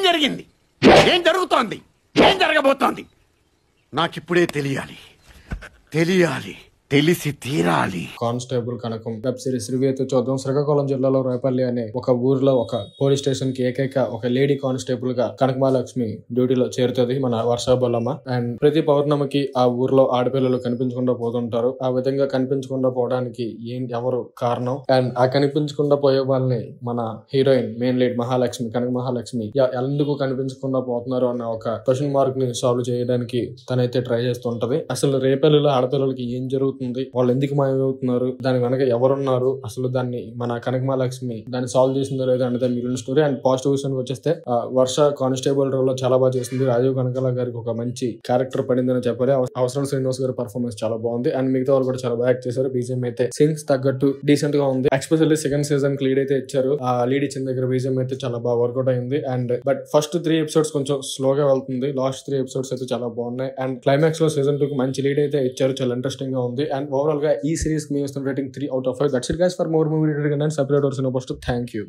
జరిగింది, ఏం జరుగుతోంది, ఏం జరగబోతోంది నాకిప్పుడే తెలియాలి. తెలిసి తీరాలి. కానిస్టేబుల్ కనకం వెబ్ సిరీస్ రివ్యూ అయితే చూద్దాం. శ్రీకాకుళం జిల్లాలో రేపల్లి అనే ఒక ఊర్లో ఒక పోలీస్ స్టేషన్ కి ఏకైక ఒక లేడీ కానిస్టేబుల్ గా కనకమహాలక్ష్మి డ్యూటీలో చేరుతుంది మన వర్షాబొల్లమ్మ. అండ్ ప్రతి పౌర్ణమికి ఆ ఊర్లో ఆడపిల్లలు కనిపించకుండా పోతుంటారు. ఆ విధంగా కనిపించకుండా పోవడానికి ఎవరు కారణం, అండ్ ఆ కనిపించకుండా పోయే వాళ్ళని మన హీరోయిన్ మెయిన్ లీడ్ మహాలక్ష్మి కనక మహాలక్ష్మి ఎందుకు కనిపించకుండా పోతున్నారు అన్న ఒక క్వశ్చన్ మార్క్ ని సాల్వ్ చేయడానికి తనైతే ట్రై చేస్తుంటది. అసలు రేపల్లిలో ఆడపిల్లలకి ఏం జరుగుతుంది, వాళ్ళు ఎందుకు మాయమవుతున్నారు, దాని వెనక ఎవరున్నారు, అసలు దాన్ని మన కనకమహాలక్ష్మి దాన్ని సాల్వ్ చేసిందో లేదో అనేది మిగిలిన స్టోరీ. అండ్ పాజిటివ్ విషయానికి వచ్చేస్తే వర్ష కానిస్టేబుల్ రోల్ లో చాలా బాగా చేసింది. రాజీవ్ కనకాల గారికి ఒక మంచి క్యారెక్టర్ పడిందని చెప్పాలి. అవసరం శ్రీనివాస్ గారి పర్ఫార్మెన్స్ చాలా బాగుంది. అండ్ మిగతా వాళ్ళు కూడా చాలా బాగా యాక్ట్ చేశారు. బీజిఎం అయితే సీన్స్ తగ్గట్టు డీసెంట్ గా ఉంది. ఎస్పెషల్లీ సెకండ్ సీజన్ కి లీడ్ అయితే ఇచ్చారు. ఆ లీడ్ ఇచ్చిన దగ్గర బీజిఎం అయితే చాలా బాగా వర్కౌట్ అయింది. అండ్ బట్ ఫస్ట్ 3 ఎపిసోడ్స్ కొంచెం స్లోగా వెళ్తుంది. లాస్ట్ 3 ఎపిసోడ్స్ అయితే చాలా బాగున్నాయి. అండ్ క్లైమాక్స్ లో సీజన్ 2 కి మంచి లీడ్ అయితే ఇచ్చారు. చాలా ఇంట్రెస్టింగ్ గా ఉంది. అండ్ ఓవరాల్ గా ఈ సిరీస్ కి మేము ఇస్తున్న rating 3 out of 5. That's it guys. For more movie related and separate or first, thank you.